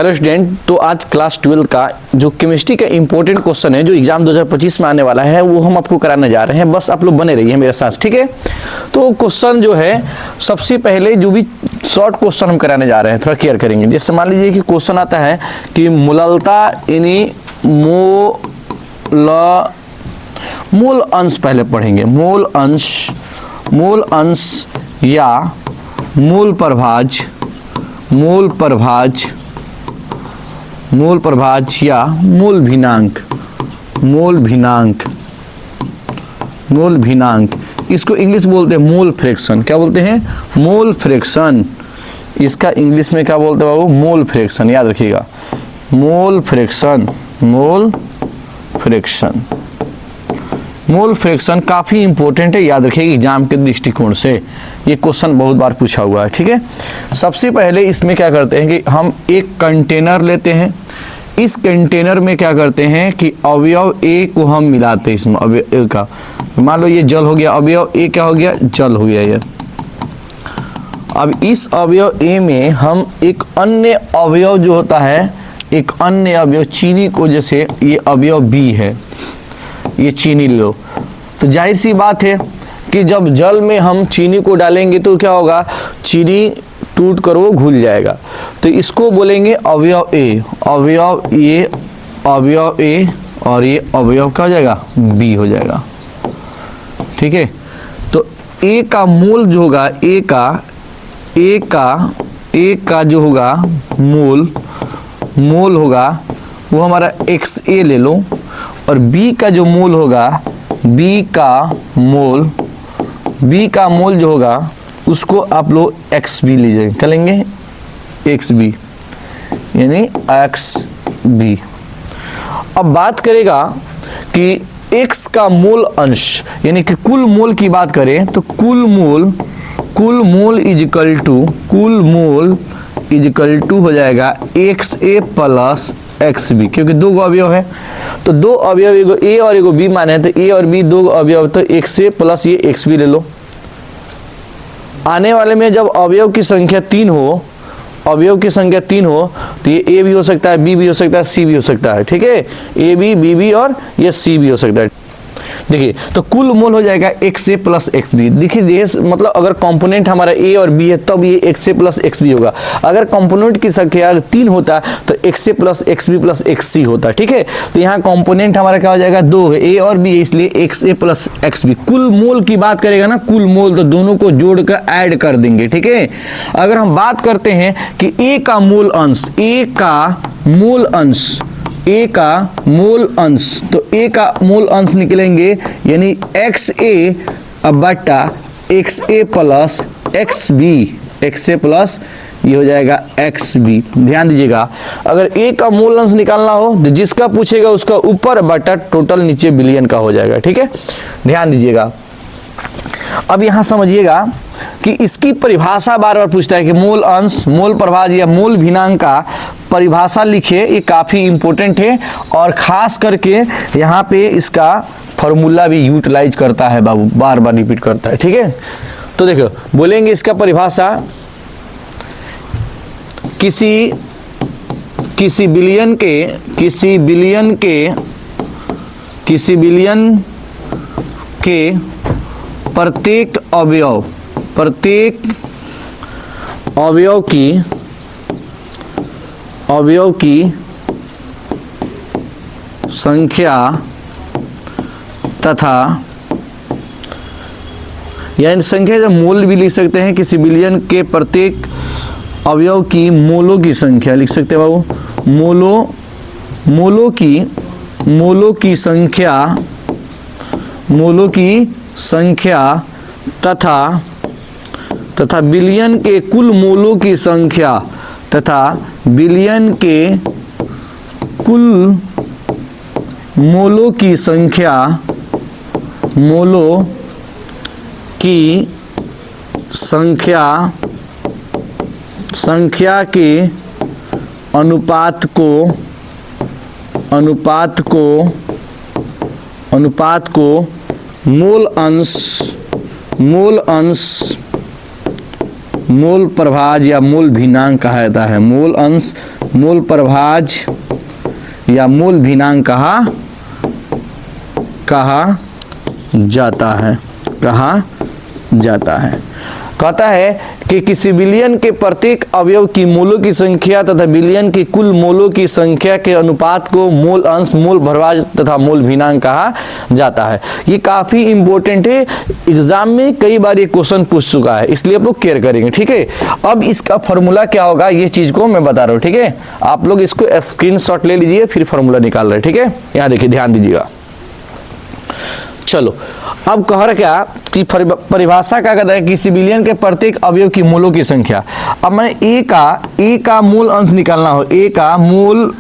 Hello student, तो आज class 12 का जो केमिस्ट्री का इंपॉर्टेंट क्वेश्चन है जो एग्जाम 2025 में आने वाला है वो हम आपको कराने जा रहे हैं। बस आप लोग बने रहिए मेरे साथ, ठीक है। तो क्वेश्चन जो है सबसे पहले जो भी शॉर्ट क्वेश्चन हम कराने जा रहे हैं थोड़ा क्लियर करेंगे। जैसे मान लीजिए कि क्वेश्चन आता है कि मूललता यानी मूल अंश पहले पढ़ेंगे। मूल अंश या मूल प्रभाज या मूल भिन्नांक इसको इंग्लिश बोलते हैं मोल फ्रैक्शन। क्या बोलते हैं? Mole fraction. इसका इंग्लिश में क्या बोलते हैं बाबू? Mole fraction. याद रखिएगा, मोल फ्रैक्शन काफी इंपॉर्टेंट है, याद रखिएगा एग्जाम के दृष्टिकोण से। ये क्वेश्चन बहुत बार पूछा हुआ है, ठीक है। सबसे पहले इसमें क्या करते हैं कि हम एक कंटेनर लेते हैं। इस कंटेनर में क्या करते हैं कि अवयव ए को हम मिलाते हैं। इसमें अवयव का मान लो ये जल हो गया, अवयव ए क्या हो गया? जल हो गया ये। अब इस अवयव ए में हम एक अन्य अवयव जो होता है, एक अन्य अवयव चीनी को, जैसे ये अवयव बी है, ये चीनी लो, तो जाहिर सी बात है कि जब जल में हम चीनी को डालेंगे तो क्या होगा? चीनी टूट कर वो घुल जाएगा। तो इसको बोलेंगे अवयव ए। अवयव ए और ये अवयव क्या हो जाएगा? बी हो जाएगा, ठीक है। तो ए का मूल जो होगा, ए का जो होगा मूल होगा वो हमारा XA ले लो, और B का जो मूल होगा, B का मूल जो होगा उसको आप लोग XB लीजिए। क्या लेंगे? XB यानी XB। अब बात करेगा कि X का मूल अंश यानी कि कुल मूल की बात करें तो कुल मूल इजिकल टू हो जाएगा XA प्लस XB, क्योंकि दो अवयव है। तो दो अवयव, एगो A और एगो B माने हैं, तो A और B दो अवयव, तो XA प्लस ये XB ले लो। आने वाले में जब अवयव की संख्या 3 हो तो ये A भी हो सकता है, B भी हो सकता है, C भी हो सकता है, ठीक है। A B B B और ये C भी हो सकता है। देखिए, तो कुल मोल हो जाएगा XA प्लस XB। देखिए मतलब अगर कंपोनेंट हमारा A और B है तब ये XA प्लस XB होगा। अगर कंपोनेंट की संख्या 3 होता तो XA plus XB plus XC होता, ठीक है। तो यहाँ कंपोनेंट हमारा क्या हो जाएगा? 2 है, A और B, इसलिए XA प्लस XB। कुल मोल की बात करेगा ना, कुल मोल, तो दोनों को जोड़कर ऐड कर देंगे, ठीक है। अगर हम बात करते हैं कि A का मूल अंश, तो A का मूल अंश निकलेंगे यानी XA बटा XA प्लस XB, ये हो जाएगा XB। ध्यान दीजिएगा, अगर A का मूल अंश निकालना हो तो जिसका पूछेगा उसका ऊपर बटा टोटल नीचे बिलियन का हो जाएगा, ठीक है। ध्यान दीजिएगा। अब यहां समझिएगा कि इसकी परिभाषा बार बार पूछता है कि मूल अंश, मूल प्रभाज या मूल भिन्नांक का परिभाषा लिखिए। ये काफी इंपॉर्टेंट है और खास करके यहाँ पे इसका फॉर्मूला भी यूटिलाइज करता है बाबू, बार बार रिपीट करता है, ठीक है। तो देखो बोलेंगे इसका परिभाषा, किसी बिलियन के प्रत्येक अवयव की संख्या तथा, यानी संख्या जब मूल भी लिख सकते हैं, किसी बिलियन के प्रत्येक अवयव की मोलों की संख्या लिख सकते हैं बाबू। मोलों की संख्या तथा बिलियन के कुल मोलों की संख्या तथा बिलियन के कुल मोलों की संख्या के अनुपात को मूल अंश मूल प्रभाज या मूल भिन्नांक कहा जाता है। मूल अंश मूल प्रभाज या मूल भिन्नांक कहा जाता है। कहता है कि किसी बिलियन के प्रत्येक अवयव की मूलों की संख्या तथा बिलियन की कुल मूलों की संख्या के अनुपात को मूल अंश, मूल भरभाज तथा मूल भिन्नांक कहा जाता है। ये काफी इंपॉर्टेंट है, एग्जाम में कई बार ये क्वेश्चन पूछ चुका है, इसलिए आप लोग केयर करेंगे। ठीक है, अब इसका फॉर्मूला क्या होगा ये चीज को मैं बता रहा हूँ। ठीक है, आप लोग इसको स्क्रीनशॉट ले लीजिए, फिर फॉर्मूला निकाल रहे हैं। ठीक है, यहाँ देखिए, ध्यान दीजिएगा। चलो, अब कह रहा क्या कि परिभाषा क्या कहता है, किसी बिलियन के प्रत्येक अवयव की मूलों की संख्या। अब मैंने ए का मूल अंश निकालना हो, ए का मूल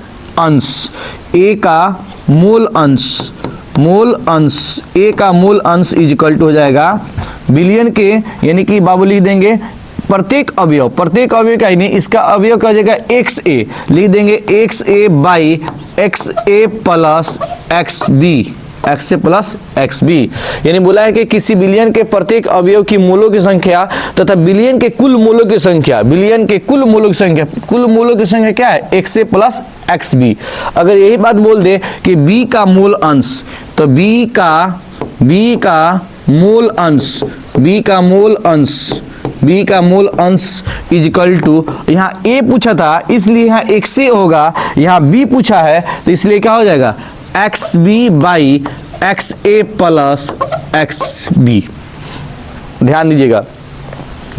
अंश इज इक्वल टू हो जाएगा बिलियन के, यानी कि बाबू लिख देंगे प्रत्येक अवयव का ही नहीं, इसका अवयव का जगह एक्स ए लिख देंगे, X A by X A plus X B, X A plus X B. यानी बोला है कि किसी बिलियन के प्रत्येक अवयव की मूलों की संख्या तथा बिलियन के कुल मूलों की संख्या, कुल मूलों की संख्या क्या है, x A plus X B. अगर यही बात बोल दे कि बी का मूल अंश, तो बी का मूल अंश इज इक्वल टू, यहाँ ए पूछा था इसलिए यहाँ एक्स ए होगा, यहाँ बी पूछा है तो इसलिए क्या हो जाएगा, X B by X A plus X B. ध्यान दीजिएगा,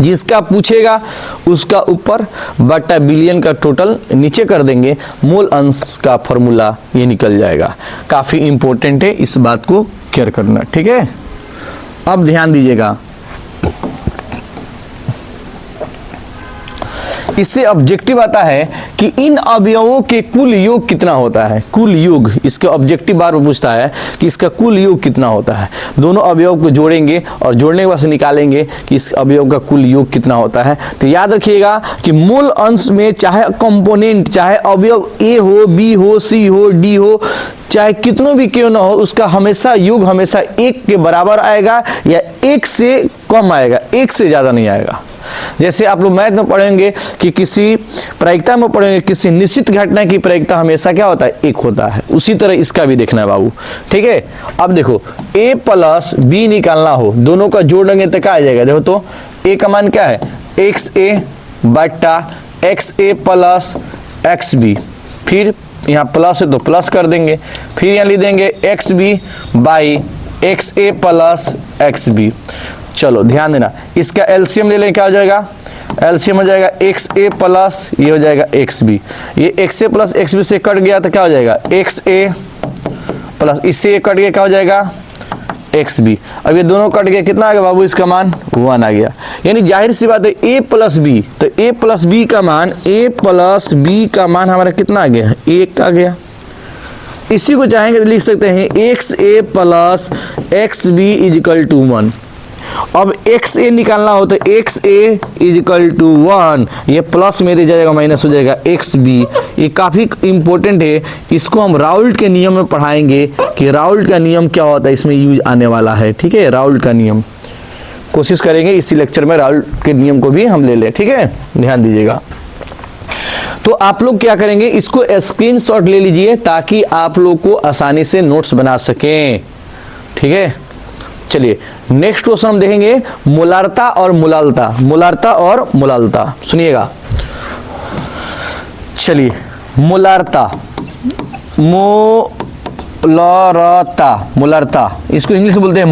जिसका पूछेगा उसका ऊपर बटा बिलियन का टोटल नीचे कर देंगे, मूल अंश का फॉर्मूला ये निकल जाएगा। काफी इंपॉर्टेंट है, इस बात को केयर करना। ठीक है, अब ध्यान दीजिएगा, इससे ऑब्जेक्टिव आता है कि इन अवयवों के कुल योग कितना होता है। कुल योग, इसका ऑब्जेक्टिव बार बार पूछता है कि इसका कुल योग कितना होता है। दोनों अवयव को जोड़ेंगे और जोड़ने के बाद निकालेंगे कि इस अवयव का कुल योग कितना होता है। तो याद रखिएगा कि मूल अंश में चाहे कंपोनेंट, चाहे अवयव ए हो, बी हो, सी हो, डी हो, चाहे कितनों भी क्यों ना हो, उसका हमेशा योग हमेशा एक के बराबर आएगा या एक से कम आएगा, एक से ज्यादा नहीं आएगा। जैसे आप लोग मैथ में पढ़ेंगे कि किसी प्रायिकता में पढ़ेंगे, किसी निश्चित घटना की प्रायिकता हमेशा क्या होता है, एक होता है। उसी तरह इसका भी देखना है बाबू। ठीक है, अब देखो a प्लस बी निकालना हो, दोनों का जोड़ेंगे तो क्या आ जाएगा, देखो तो a का मान क्या है, एक्स ए बटा x A plus X B, फिर यहाँ प्लस है तो प्लस कर देंगे, फिर यहाँ लिख देंगे X B by X A plus X B. चलो ध्यान देना, इसका एलसीएम ले लें, क्या हो जाएगा, एलसीएम हो जाएगा एक्स ए प्लस ये हो जाएगा एक्स बी, ये x A plus X B से कट गया तो क्या हो जाएगा, एक्स ए प्लस इससे कट गया क्या हो जाएगा, एक्स बी। अब ये दोनों कट गया, कितना आ गया बाबू, इसका मान 1 आ गया। यानी जाहिर सी बात है ए प्लस बी, तो ए प्लस बी का मान हमारा कितना आ गया, 1 आ गया। इसी को चाहेंगे तो लिख सकते हैं X A plus X B is equal to 1। अब एक्स ए निकालना हो तो X A is equal to 1, ये प्लस में दे जाएगा माइनस हो जाएगा एक्स बी। ये काफी इंपॉर्टेंट है, इसको हम राउल्ट के नियम में पढ़ाएंगे कि राउल्ट का नियम क्या होता है, इसमें यूज आने वाला है। ठीक है, राउल्ट का नियम कोशिश करेंगे इसी लेक्चर में राउल्ट के नियम को भी हम ले लें। ठीक है, ध्यान दीजिएगा। तो आप लोग क्या करेंगे, इसको स्क्रीनशॉट ले लीजिए ताकि आप लोग को आसानी से नोट्स बना सकें। ठीक है, चलिए नेक्स्ट क्वेश्चन हम देखेंगे मोलारता और मोलालता। सुनिएगा, चलिए मोलारता इसको इंग्लिश में बोलते हैं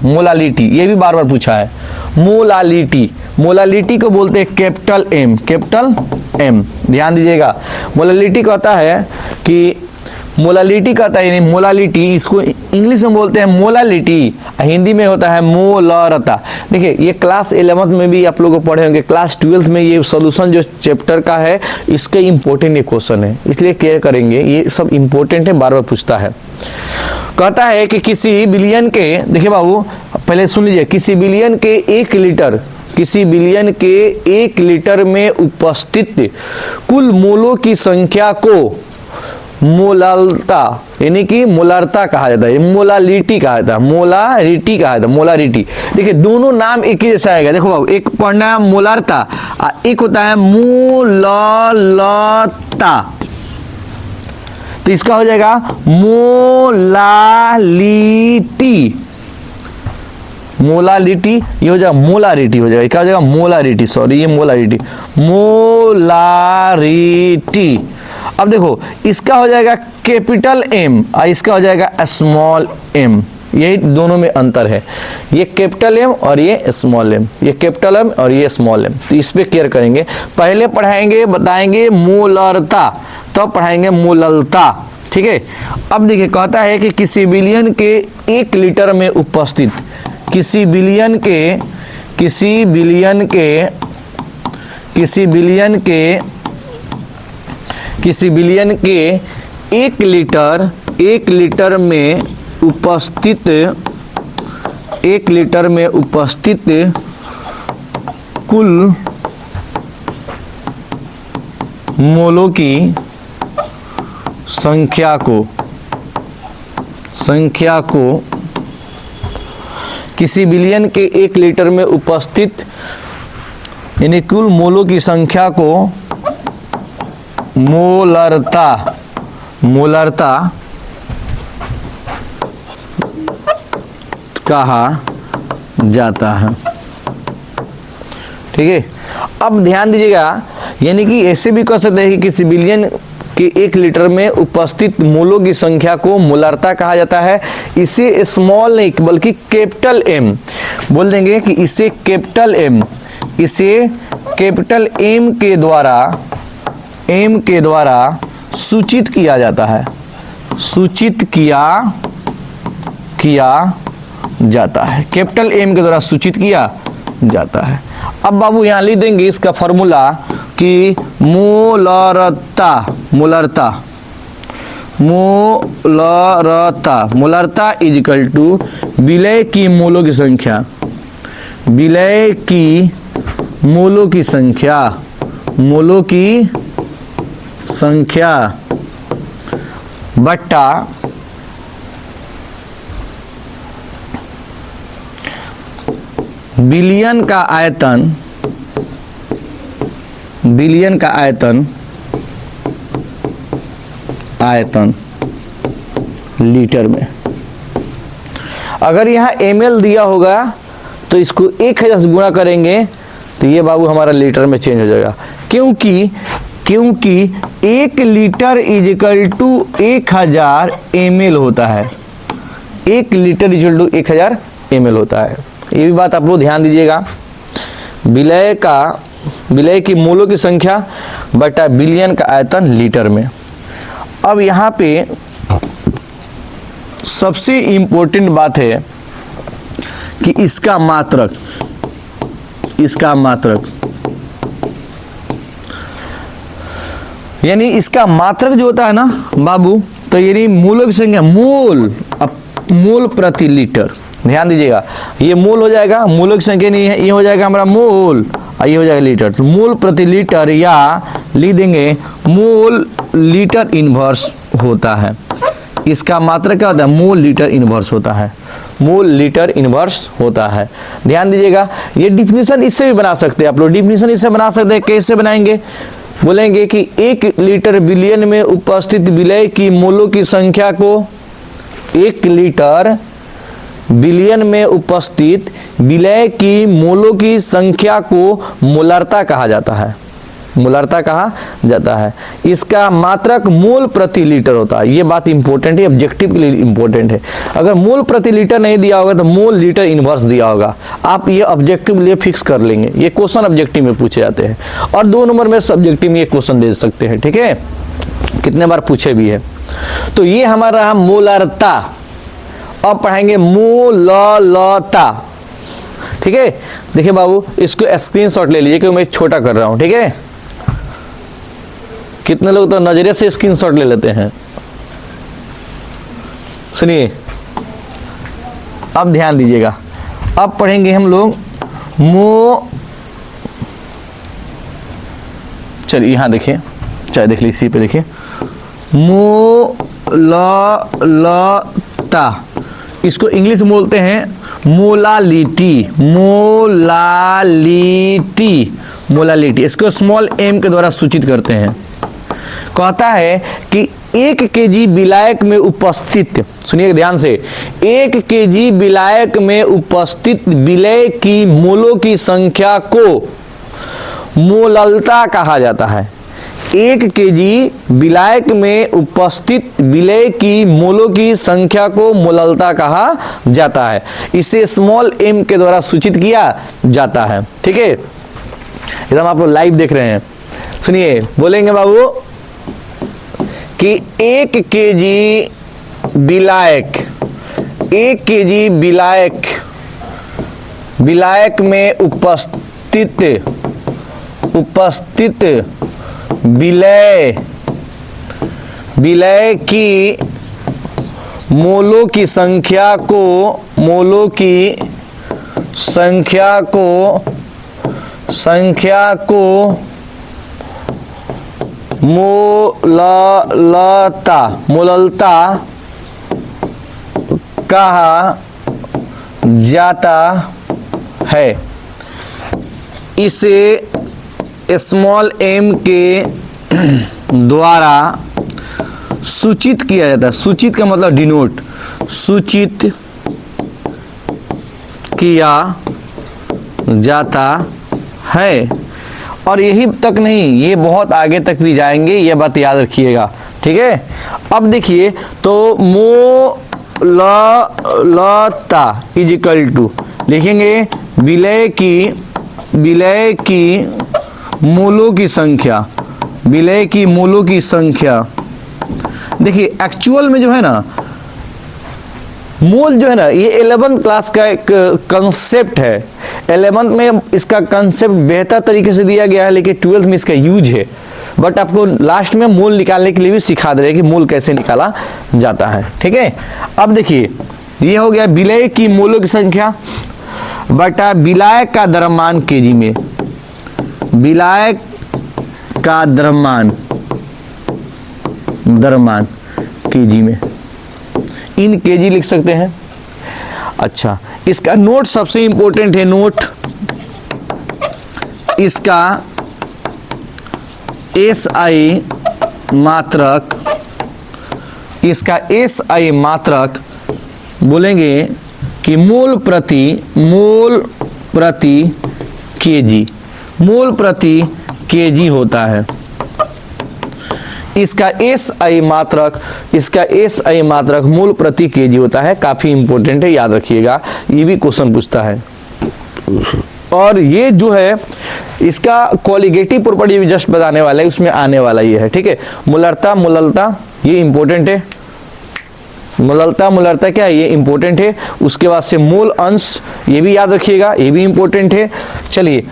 मोलालिटी। ये भी बार बार पूछा है, मोलालिटी को बोलते हैं कैपिटल एम। ध्यान दीजिएगा, मोलालिटी कहता है कि मोलालिटी, इसको इंग्लिश में बोलते हैं मोलालिटी, हिंदी में होता है मोलारता। देखिए ये क्लास 11th में भी आप लोगों को पढ़े होंगे, क्लास 12th में ये सॉल्यूशन जो चैप्टर का है इसके इंपॉर्टेंट क्वेश्चन है, इसलिए केयर करेंगे, ये सब इंपॉर्टेंट है, बार बार पूछता है। कहता है कि किसी बिलियन के, देखिए बाबू पहले सुन लीजिए, किसी बिलियन के 1 लीटर में उपस्थित कुल मोलों की संख्या को मोलालता, यानी कि मोलारता कहा जाता है, मोलालिटी कहा जाता है, मोलारिटी कहा जाता है, मोलारिटी। देखिए दोनों नाम एक ही जैसा आएगा। देखो बाबू, एक पढ़ना है मोलारता, एक होता है मोलालता, तो इसका हो जाएगा मोलालिटी, मोलालिटी, ये हो जाएगा मोलारिटी हो जाएगा, क्या हो जाएगा मोलारिटी, सॉरी ये मोलारिटी, मोलारिटी। अब देखो इसका हो जाएगा कैपिटल एम और इसका हो जाएगा स्मॉल एम, यही दोनों में अंतर है, ये कैपिटल एम और ये स्मॉल एम, ये कैपिटल एम और ये स्मॉल एम। तो इस पे केयर करेंगे, पहले पढ़ाएंगे बताएंगे मोलारता, तब पढ़ाएंगे मोललता, ठीक है। अब देखिए कहता है कि किसी बिलियन के 1 लीटर में उपस्थित, किसी बिलियन के 1 लीटर में उपस्थित, 1 लीटर में उपस्थित कुल मोलों की संख्या को किसी बिलियन के 1 लीटर में उपस्थित यानी कुल मोलों की संख्या को मोलारता कहा जाता है, ठीक है। अब ध्यान दीजिएगा, यानी कि ऐसे भी कह सकते हैं कि किसी बिलियन कि 1 लीटर में उपस्थित मोलों की संख्या को मोलारता कहा जाता है। इसे स्मॉल नहीं बल्कि कैपिटल एम बोल देंगे कि इसे कैपिटल एम के द्वारा सूचित किया जाता है, कैपिटल एम के द्वारा सूचित किया जाता है। अब बाबू यहाँ लिख देंगे इसका फॉर्मूला कि मोलारता इज इक्वल टू विलय की मोलों की संख्या बट्टा बिलियन का आयतन लीटर में। अगर यहाँ ml दिया होगा तो इसको 1000 से गुणा करेंगे तो ये बाबू हमारा लीटर में चेंज हो जाएगा, क्योंकि 1 litre is equal to 1000 ml होता है, 1 litre is equal to 1000 ml होता है। ये भी बात आप लोग ध्यान दीजिएगा। विलय की मोलों की संख्या बटा बिलियन का आयतन लीटर में। अब यहाँ पे सबसे इंपॉर्टेंट बात है कि इसका मात्रक यानी इसका मात्रक जो होता है ना बाबू, तो यानी मोलों की संख्या मोल प्रति लीटर। ध्यान दीजिएगा, ये मोल हो जाएगा, मोलों की संख्या नहीं है, ये हो जाएगा हमारा मोल और ये हो जाएगा लीटर। तो मोल प्रति लीटर या लिख देंगे मोल लीटर इनवर्स होता है। इसका मात्रक क्या होता है? मोल लीटर इनवर्स होता है, मोल लीटर इनवर्स होता है। ध्यान दीजिएगा, ये डिफिनीशन इससे भी बना सकते हैं आप लोग। डिफिनीशन इससे बना सकते हैं, कैसे बनाएंगे? बोलेंगे कि 1 लीटर बिलियन में उपस्थित विलय की मोलों की संख्या को 1 लीटर बिलियन में उपस्थित विलय की मोलों की संख्या को मोलारता कहा जाता है, मोलारता कहा जाता है। इसका मात्रक मोल प्रति लीटर होता है। ये बात इंपॉर्टेंट है, ऑब्जेक्टिव के लिए इंपॉर्टेंट है। अगर मोल प्रति लीटर नहीं दिया होगा तो मोल लीटर इनवर्स दिया होगा। आप ये ऑब्जेक्टिव लिए फिक्स कर लेंगे, ये क्वेश्चन ऑब्जेक्टिव में पूछे जाते हैं और 2 नंबर में सब्जेक्टिव में ये क्वेश्चन दे सकते हैं। ठीक है, कितने बार पूछे भी है। तो ये हमारा मोलारता। अब पढ़ाएंगे मोललता। ठीक है, देखिए बाबू, इसको स्क्रीनशॉट ले लीजिए क्योंकि मैं छोटा कर रहा हूं। ठीक है, कितने लोग तो नजरे से स्क्रीनशॉट ले लेते हैं। सुनिए, अब ध्यान दीजिएगा। अब पढ़ेंगे हम लोग चलिए यहां देखिए, चाहे देख लीजिए, इसी पे देखिए मोललता, इसको इंग्लिश में बोलते हैं मोलालिटी, मोलालिटी, मोलालिटी। इसको स्मॉल m के द्वारा सूचित करते हैं। कहता है कि 1 kg विलायक में उपस्थित, सुनिए ध्यान से, 1 kg विलायक में उपस्थित विलय की मोलों की संख्या को मोललता कहा जाता है। 1 kg विलायक में उपस्थित विलय की मोलों की संख्या को मोललता कहा जाता है। इसे स्मॉल m के द्वारा सूचित किया जाता है। ठीक है, एकदम आप लोग लाइव देख रहे हैं। सुनिए, बोलेंगे बाबू कि 1 kg विलायक, 1 kg विलायक में उपस्थित विलय की मोलों की संख्या को मोललता कहा जाता है। इसे स्मॉल m के द्वारा सूचित किया जाता है। सूचित का मतलब डिनोट, सूचित किया जाता है। और यही तक नहीं, ये बहुत आगे तक भी जाएंगे, ये बात याद रखिएगा। ठीक है, अब देखिए तो मोललता इज इक्वल टू लिखेंगे विलय की मोलों की संख्या, विलय की मोलों की संख्या। देखिए एक्चुअल में जो है ना, मोल जो है ना, ये 11th क्लास का एक कंसेप्ट है। 11th में इसका कंसेप्ट बेहतर तरीके से दिया गया है, लेकिन 12th में इसका यूज है। बट आपको लास्ट में मोल निकालने के लिए भी सिखा दे रहे हैं कि मोल कैसे निकाला जाता है। ठीक है, अब देखिए ये हो गया विलय की मोलों की संख्या बटा विलायक का द्रव्यमान केजी में, विलायक का द्रव्यमान केजी में, इन केजी लिख सकते हैं। अच्छा, इसका नोट सबसे इंपॉर्टेंट है। नोट इसका SI मात्रक, इसका SI मात्रक बोलेंगे कि मोल प्रति केजी, मोल प्रति केजी होता है। इसका SI मात्रक मोल प्रति केजी होता है। काफी इंपॉर्टेंट है, याद रखिएगा, ये भी क्वेश्चन पूछता है। और ये जो है इसका कॉलिगेटिव प्रॉपर्टी भी जस्ट बताने वाला है, उसमें आने वाला ये है। ठीक है, मोललता ये इंपॉर्टेंट है। मोललता क्या है, ये इंपॉर्टेंट है। उसके बाद से मोल अंश, ये भी याद रखिएगा, ये भी इंपॉर्टेंट है। चलिए,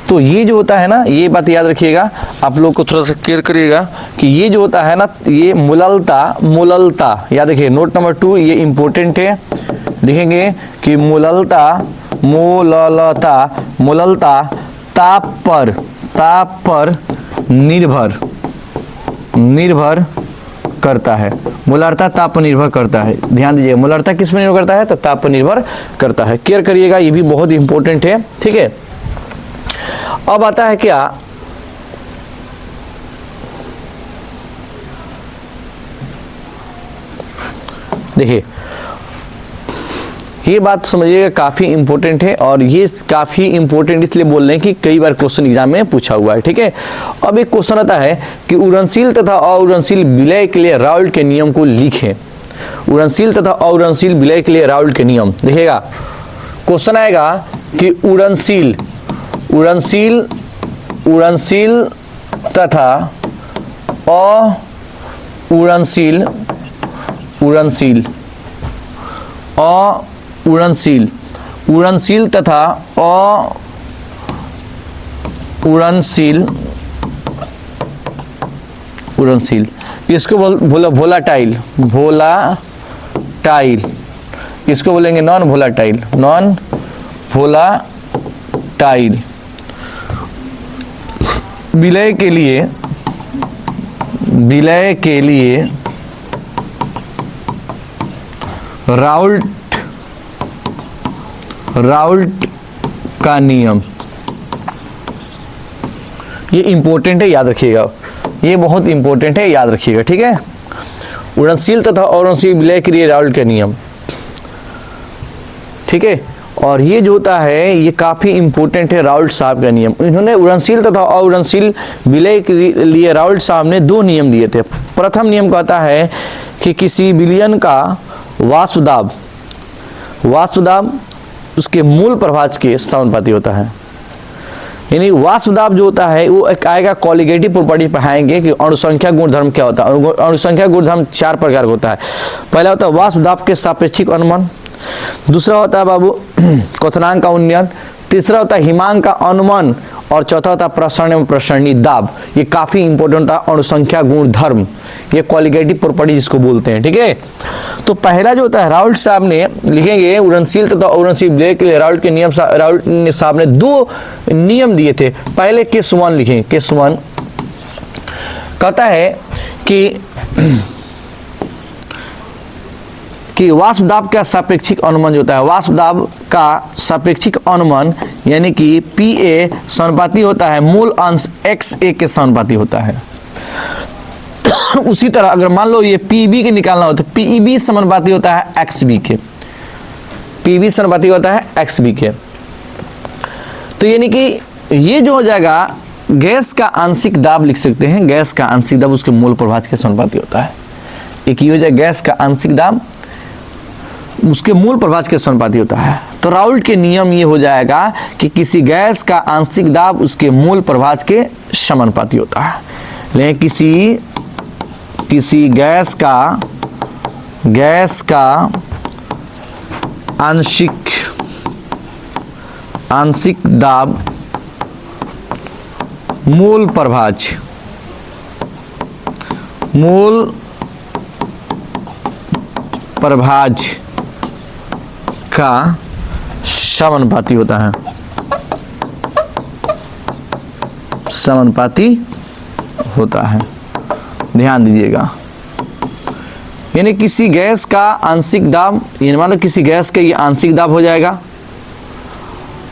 तो ये जो होता है ना, ये बात याद रखिएगा, आप लोग को थोड़ा सा क्लियर करिएगा कि ये जो होता है ना, ये मोललता याद रखिए। नोट नंबर 2 ये इंपॉर्टेंट है। देखेंगे कि मोललता ताप पर निर्भर करता है। मोललता ताप पर निर्भर करता है। ध्यान दीजिए, मोललता किस पर निर्भर करता है, तो ताप पर निर्भर करता है। क्लियर करिएगा, ये भी बहुत इंपॉर्टेंट है। ठीक है, अब आता है क्या, देखिए ये बात समझिएगा, काफी इंपॉर्टेंट है। और ये काफी इंपॉर्टेंट इसलिए बोल रहे हैं कि कई बार क्वेश्चन एग्जाम में पूछा हुआ है। ठीक है, अब एक क्वेश्चन आता है कि उड़नशील तथा अउड़नशील विलय के लिए राउल्ट के नियम को लिखें। उड़नशील तथा अउड़नशील विलय के लिए राउल्ट के नियम, देखिएगा क्वेश्चन आएगा कि उड़नशील तथा अउड़नशील तथा अउड़नशील, इसको वोलाटाइल, इसको बोलेंगे नॉन वोलाटाइल विलय के लिए विलय के लिए राउल्ट का नियम, ये इंपॉर्टेंट है, याद रखिएगा, ये बहुत इंपॉर्टेंट है, याद रखिएगा, ठीक है। उड़नशील तथा अउड़नशील विलय के लिए राउल्ट का नियम, ठीक है। और ये जो होता है ये काफ़ी इंपॉर्टेंट है, राउल्ट साहब का नियम। इन्होंने उड़नशील तथा अउड़नशील विलय के लिए राउल्ट साहब ने 2 नियम दिए थे। प्रथम नियम कहता है कि किसी विलयन का वाष्प दाब उसके मूल प्रभाज के समानुपाती होता है। यानी वाष्प दाब जो होता है वो एक आएगा, कॉलिगेटिव प्रॉपर्टी पढ़ाएंगे कि अणुसंख्या गुणधर्म क्या होता है। अणुसंख्या गुणधर्म 4 प्रकार का होता है। पहला होता है वाष्प दाब के सापेक्षिक अनुमान, दूसरा होता है बाबू क्वथनांक का उन्नयन, तीसरा होता है हिमांक का अनुमान, और चौथा होता है प्रसरण एवं प्रसरणी दाब। ये काफी इंपॉर्टेंट होता है, अणुसंख्या गुणधर्म, ये क्वालिटेटिव प्रॉपर्टी जिसको बोलते हैं, ठीक है। तो पहला जो होता है राउल्ट साहब ने लिखेंगे उड़नशील तथा अउड़नशील विलय के लिए राउल्ट के नियम, राउल्ट साहब ने 2 नियम दिए थे। पहले केस 1 लिखेंगे। केस 1 कहता है कि वाष्प दाब का सापेक्षिक अनुमान जो होता है, वाष्प दाब का सापेक्षिक अनुमान यानी कि PA समानुपाती होता है मूल अंश XA के समानुपाती होता है। उसी तरह अगर मान लो ये PB के निकालना हो तो PEB समानुपाती होता है XB के, PB समानुपाती होता है XB के। तो यानी कि ये जो हो जाएगा गैस का आंशिक दाब लिख सकते हैं, गैस का आंशिक दाब उसके मूल प्रभाज के समानुपाती होता है। एक ये हो जाए गैस का आंशिक दाब उसके मूल प्रभाज के समानुपाती होता है। तो राउल्ट के नियम ये हो जाएगा कि किसी गैस का आंशिक दाब उसके मूल प्रभाज के समानुपाती होता है। लेकिन किसी गैस का आंशिक दाब मूल प्रभाज का समानुपाती होता है, समानुपाती होता है। ध्यान दीजिएगा, यानी किसी गैस का आंशिक दाब, यानी मान लो किसी गैस का ये आंशिक दाब हो जाएगा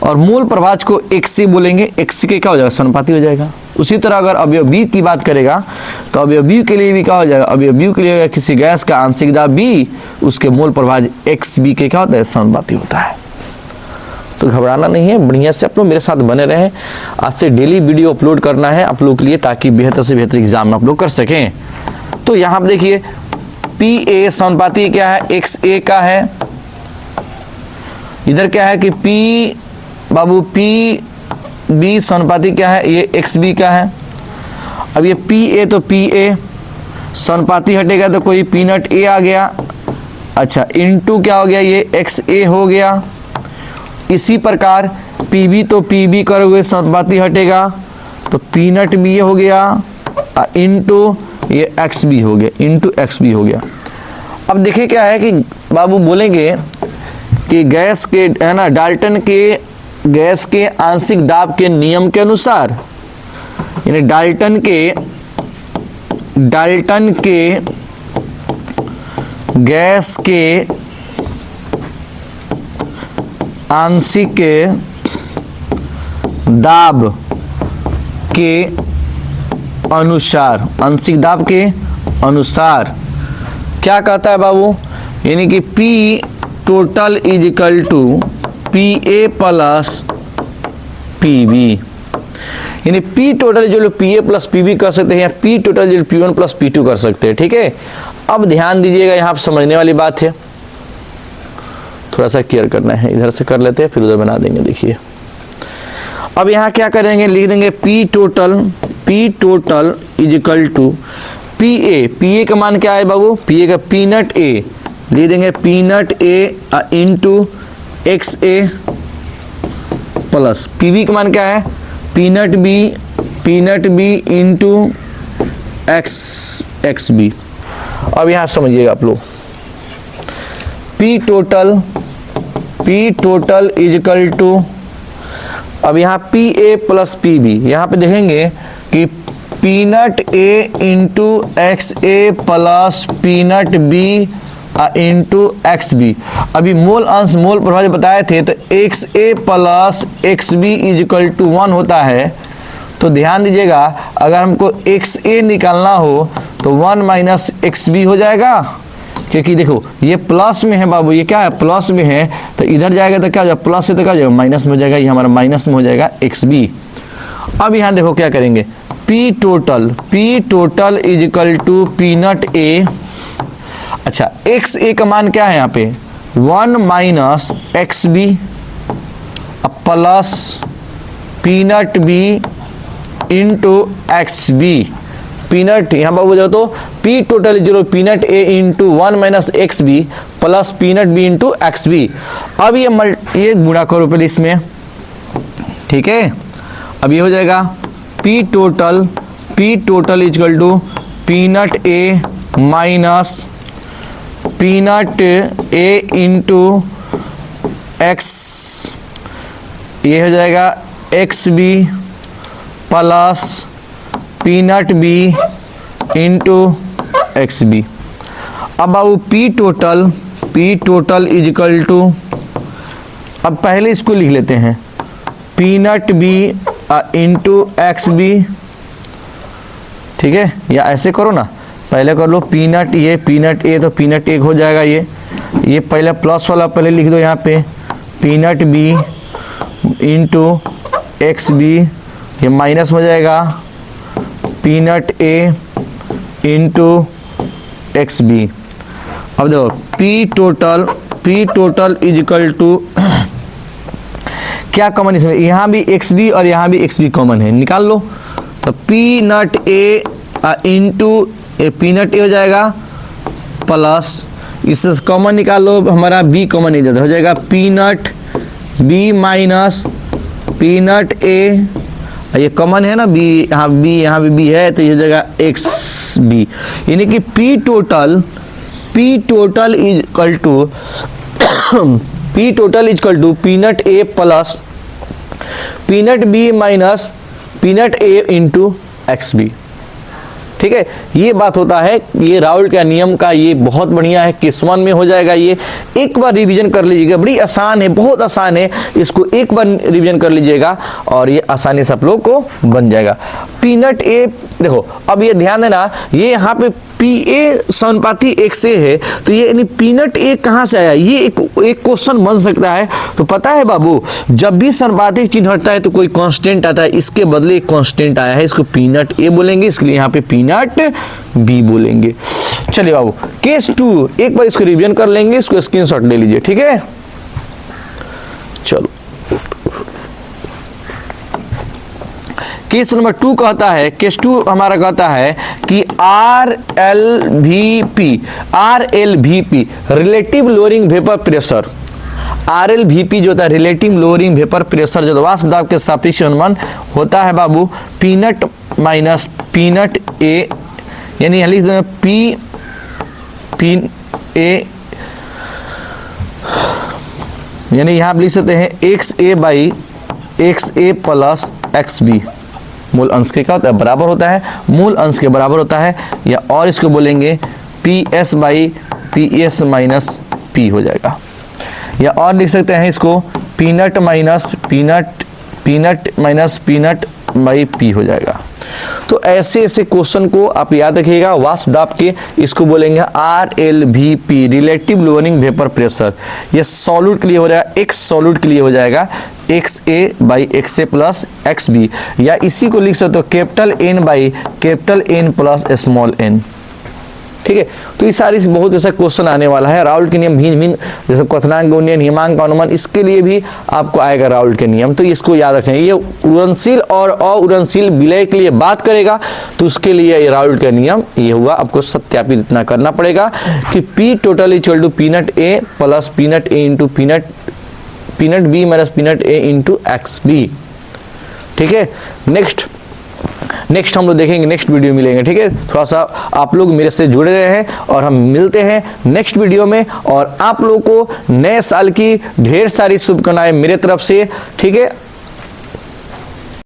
और मूल प्रभाज को XC बोलेंगे, XC के क्या हो जाएगा, समानुपाती हो जाएगा। उसी तरह अगर अवयव B की बात करेगा तो अवयव B के लिए भी क्या हो जाएगा, अवयव B के लिए किसी गैस का आंशिक दाब B उसके मूल प्रभाज XB के क्या होता है, समानुपाती होता है। तो घबराना नहीं है, बढ़िया से आप लोग मेरे साथ बने रहें। आज से डेली वीडियो अपलोड करना है आप लोग के लिए ताकि बेहतर से बेहतर एग्जाम में आप लोग कर सकें। तो यहाँ पर देखिए PA समानुपाती क्या है, XA का है। इधर क्या है कि PB समानुपाती क्या है, ये XB का है। अब ये PA तो PA समानुपाती हटेगा तो कोई पीनट A आ गया, अच्छा इनटू क्या हो गया, ये XA हो गया। इसी प्रकार PB तो PB करोगे समानुपाती हटेगा तो पीनट B हो गया इनटू ये XB हो गया, इनटू XB हो गया। अब देखिए क्या है कि बाबू बोलेंगे कि गैस के है ना, डाल्टन के गैस के आंशिक दाब के नियम के अनुसार, यानी डाल्टन के गैस के आंशिक दाब के अनुसार, आंशिक दाब के अनुसार क्या कहता है बाबू, यानी कि P total is equal to PA plus PB, यानी P टोटल जो PA प्लस PB कर सकते हैं या P टोटल जो P1 प्लस P2 कर सकते हैं, ठीक है। अब ध्यान दीजिएगा, यहाँ पर समझने वाली बात है, थोड़ा सा क्लियर करना है। इधर से कर लेते हैं फिर उधर बना देंगे। देखिए अब यहाँ क्या करेंगे, लिख देंगे P total is equal to PA का मान क्या है बाबू, PA का पीनट A, लिख देंगे p naught A into XA plus PB का मान क्या है, पीनट B इंटू XB। अब यहाँ समझिएगा आप लोग, P total is equal to, अब यहाँ PA प्लस PB, यहाँ पे देखेंगे कि P naught A into X A plus peanut B into X B. अभी मोल अंश मोल प्रभाव जो बताए थे, तो X A plus X B is equal to 1 होता है। तो ध्यान दीजिएगा, अगर हमको एक्स ए निकालना हो तो 1 माइनस एक्स बी हो जाएगा, क्योंकि देखो ये प्लस में है बाबू, ये क्या है प्लस में है, तो इधर जाएगा तो क्या हो जाएगा, प्लस से तो क्या हो जाएगा माइनस में हो जाएगा, ये हमारा माइनस में हो जाएगा एक्स बी। अब यहाँ देखो क्या करेंगे, P total is equal to peanut A. अच्छा एक्स ए का मान क्या है यहाँ पे 1 minus X B plus peanut B into X B. P naught यहाँ पर बोलो तो P total zero P naught A into 1 minus X B plus peanut B into X B. अब ये गुणा करो पहले इसमें, ठीक है। अब ये हो जाएगा P total equal to peanut A minus p naught A into X, ये हो जाएगा X B plus peanut B into X B. अब आओ P total is equal to, अब पहले इसको लिख लेते हैं p naught B into X B, ठीक है, या ऐसे करो ना, पहले कर लो पीनट ए तो पीनट ए हो जाएगा, ये पहले प्लस वाला पहले लिख दो यहाँ पे p naught B into X B, ये माइनस हो जाएगा p naught A into X B. अब देखो P total is equal to, क्या कॉमन इसमें, यहाँ भी एक्स बी और यहाँ भी एक्स बी कॉमन है, निकाल लो। तो पीनट ए इंटू पीनट ए हो जाएगा प्लस, इससे कॉमन निकाल लो, हमारा बी कॉमन नहीं जाता, हो जाएगा पीनट बी माइनस पीनट ए, ये कॉमन है ना बी, यहाँ भी बी है, तो ये हो जाएगा एक्स बी। यानी कि P total is equal to peanut A plus peanut B minus p naught A into X B, ठीक है। ये बात होता है, ये राउल का नियम का ये बहुत बढ़िया है, केस 1 में हो जाएगा। ये एक बार रिवीजन कर लीजिएगा, बड़ी आसान है, बहुत आसान है, इसको एक बार रिवीजन कर लीजिएगा और ये आसानी से आप लोग को बन जाएगा। पीनट ए देखो, अब ये ध्यान देना, ये यहाँ पे पी ए समानुपाती एक्स ए है, तो ये यानी पीनट ए कहाँ से आया, ये एक क्वेश्चन बन सकता है। तो पता है बाबू, जब भी समानुपाती चिन्ह हटता है तो कोई कांस्टेंट आता है, इसके बदले एक कांस्टेंट आया है, इसको पीनट ए बोलेंगे, इसके लिए यहाँ पे पीनट बी बोलेंगे। चलिए बाबू केस 2 एक बार इसको रिवीजन कर लेंगे, इसको स्क्रीनशॉट ले लीजिए, ठीक है। चलो केस नंबर 2 कहता है, केस 2 हमारा कहता है कि R L V P relative lowering vapour pressure, RLVP जो होता है रिलेटिव लोअरिंग वेपर प्रेशर, जो वाष्प दाब के सापेक्ष अनुमान होता है बाबू पीनट माइनस पीनट ए, यानी लिख दें पी ए, यानी यहाँ आप लिख सकते हैं X A by X A plus X B, मूल अंश के क्या होता है बराबर होता है, मूल अंश के बराबर होता है, या और इसको बोलेंगे P S by P S minus P हो जाएगा, या और लिख सकते हैं इसको peanut minus peanut minus peanut by P हो जाएगा। तो ऐसे ऐसे क्वेश्चन को आप याद रखिएगा वाष्प दाब के, इसको बोलेंगे RLVP relative lowering vapour pressure. ये सॉल्यूट के लिए हो जाएगा, एक्स सॉल्यूट के लिए हो जाएगा X A by X A plus X B, या इसी को लिख सकते हो capital N by capital N plus small n, ठीक है। तो ये सारी बहुत ऐसा क्वेश्चन आने वाला है। राउल के नियम भिन्न जैसे क्वथनांक गुणन हिमांक का अनुमान, इसके लिए भी आपको आएगा राउल के नियम, तो इसको याद रखना। ये उड़नशील और अउड़नशील विलय के लिए बात करेगा, तो उसके लिए ये राउल का नियम ये हुआ, आपको सत्यापित इतना करना पड़ेगा कि P total equal to peanut A plus p naught A into p naught B minus p naught A into X B, ठीक है। नेक्स्ट हम लोग देखेंगे, नेक्स्ट वीडियो मिलेंगे, ठीक है। थोड़ा सा आप लोग मेरे से जुड़े रहे हैं और हम मिलते हैं नेक्स्ट वीडियो में, और आप लोगों को नए साल की ढेर सारी शुभकामनाएं मेरे तरफ से, ठीक है।